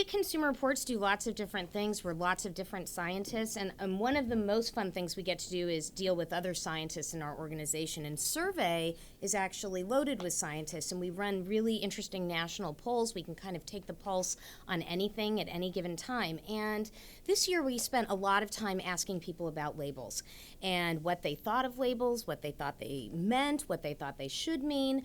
at Consumer Reports do lots of different things. We're lots of different scientists, and one of the most fun things we get to do is deal with other scientists in our organization. And Survey is actually loaded with scientists, and we run really interesting national polls. We can kind of take the pulse on anything at any given time. And this year we spent a lot of time asking people about labels and what they thought of labels, what they thought they meant, what they thought they should mean,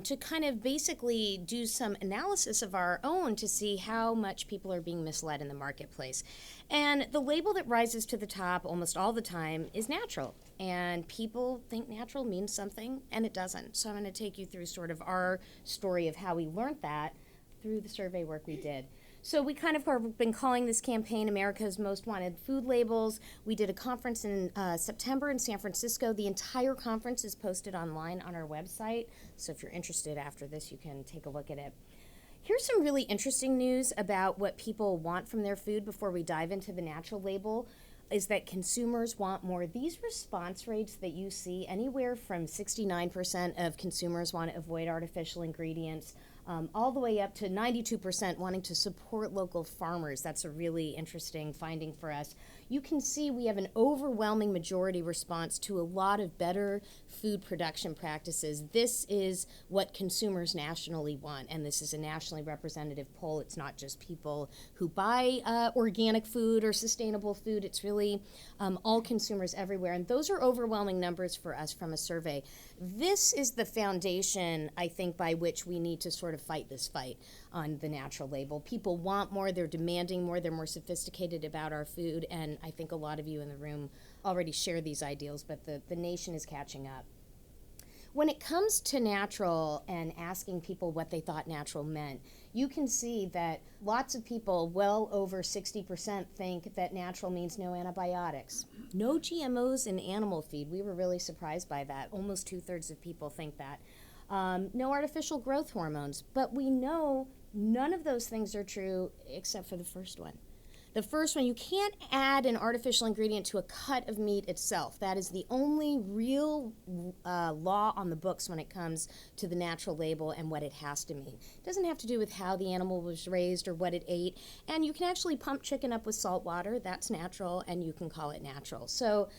to kind of basically do some analysis of our own to see how much people are being misled in the marketplace. And the label that rises to the top almost all the time is natural. And people think natural means something, and it doesn't. So I'm going to take you through sort of our story of how we learned that through the survey work we did. So we kind of have been calling this campaign America's Most Wanted Food Labels. We did a conference in September in San Francisco. The entire conference is posted online on our website. So if you're interested after this, you can take a look at it. Here's some really interesting news about what people want from their food before we dive into the natural label, is that consumers want more. These response rates that you see, anywhere from 69% of consumers want to avoid artificial ingredients, all the way up to 92% wanting to support local farmers. That's a really interesting finding for us. You can see we have an overwhelming majority response to a lot of better food production practices. This is what consumers nationally want, and this is a nationally representative poll. It's not just people who buy organic food or sustainable food. It's really all consumers everywhere, and those are overwhelming numbers for us from a survey. This is the foundation, I think, by which we need to sort of fight this fight on the natural label. People want more, they're demanding more, they're more sophisticated about our food, and I think a lot of you in the room already share these ideals, but the nation is catching up. When it comes to natural and asking people what they thought natural meant, you can see that lots of people, well over 60%, think that natural means no antibiotics. No GMOs in animal feed. We were really surprised by that. Almost 2/3 of people think that. No artificial growth hormones. But we know none of those things are true except for the first one. The first one, you can't add an artificial ingredient to a cut of meat itself. That is the only real law on the books when it comes to the natural label and what it has to mean. It doesn't have to do with how the animal was raised or what it ate. And you can actually pump chicken up with salt water. That's natural, and you can call it natural. So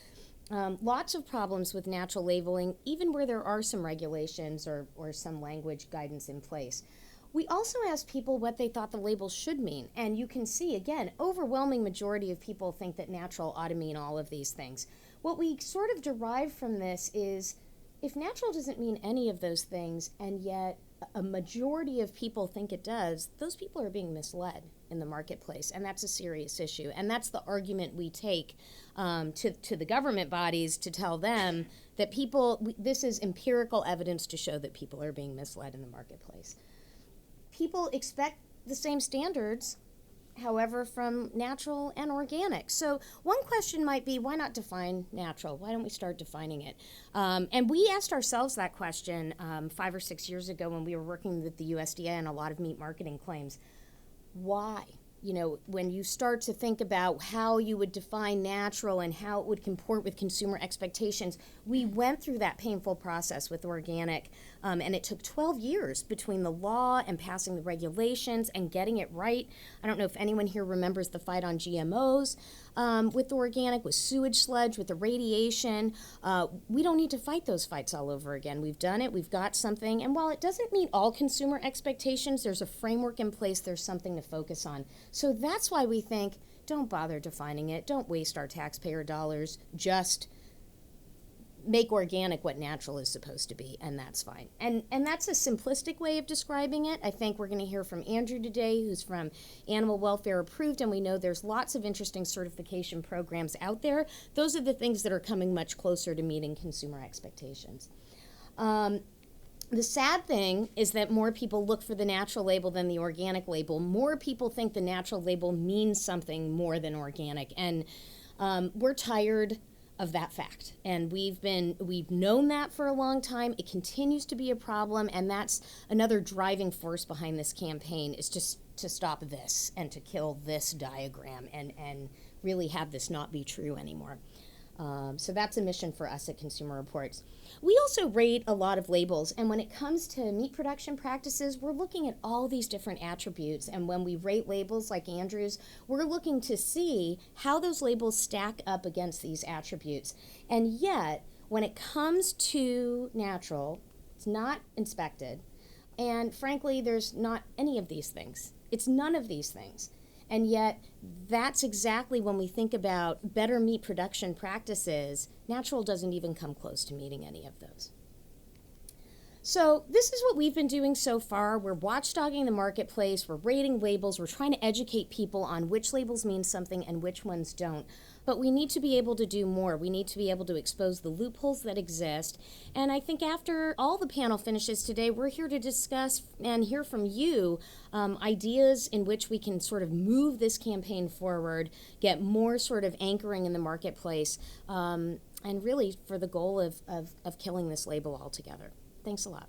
lots of problems with natural labeling, even where there are some regulations or some language guidance in place. We also asked people what they thought the label should mean, and you can see, again, overwhelming majority of people think that natural ought to mean all of these things. What we sort of derive from this is, if natural doesn't mean any of those things, and yet a majority of people think it does, those people are being misled in the marketplace, and that's a serious issue. And that's the argument we take to the government bodies to tell them that this is empirical evidence to show that people are being misled in the marketplace. People expect the same standards, however, from natural and organic. So one question might be, why not define natural? Why don't we start defining it? And we asked ourselves that question 5 or 6 years ago when we were working with the USDA on a lot of meat marketing claims. Why? You know, when you start to think about how you would define natural and how it would comport with consumer expectations, we went through that painful process with organic, and it took 12 years between the law and passing the regulations and getting it right. I don't know if anyone here remembers the fight on GMOs with organic, with sewage sludge, with the radiation. We don't need to fight those fights all over again. We've done it, we've got something, and while it doesn't meet all consumer expectations, there's a framework in place, there's something to focus on. So that's why we think, don't bother defining it, don't waste our taxpayer dollars, just make organic what natural is supposed to be, and that's fine. And that's a simplistic way of describing it. I think we're going to hear from Andrew today, who's from Animal Welfare Approved, and we know there's lots of interesting certification programs out there. Those are the things that are coming much closer to meeting consumer expectations. The sad thing is that more people look for the natural label than the organic label. More people think the natural label means something more than organic, and we're tired of that fact. And we've known that for a long time. It continues to be a problem, and that's another driving force behind this campaign, is just to stop this and to kill this diagram and really have this not be true anymore. So that's a mission for us at Consumer Reports. We also rate a lot of labels, and when it comes to meat production practices, we're looking at all these different attributes. And when we rate labels like Andrew's, we're looking to see how those labels stack up against these attributes. And yet, when it comes to natural, it's not inspected. And frankly, there's not any of these things. It's none of these things. And yet, that's exactly when we think about better meat production practices, natural doesn't even come close to meeting any of those. So this is what we've been doing so far. We're watchdogging the marketplace, we're rating labels, we're trying to educate people on which labels mean something and which ones don't. But we need to be able to do more. We need to be able to expose the loopholes that exist. And I think after all the panel finishes today, we're here to discuss and hear from you ideas in which we can sort of move this campaign forward, get more sort of anchoring in the marketplace, and really for the goal of killing this label altogether. Thanks a lot.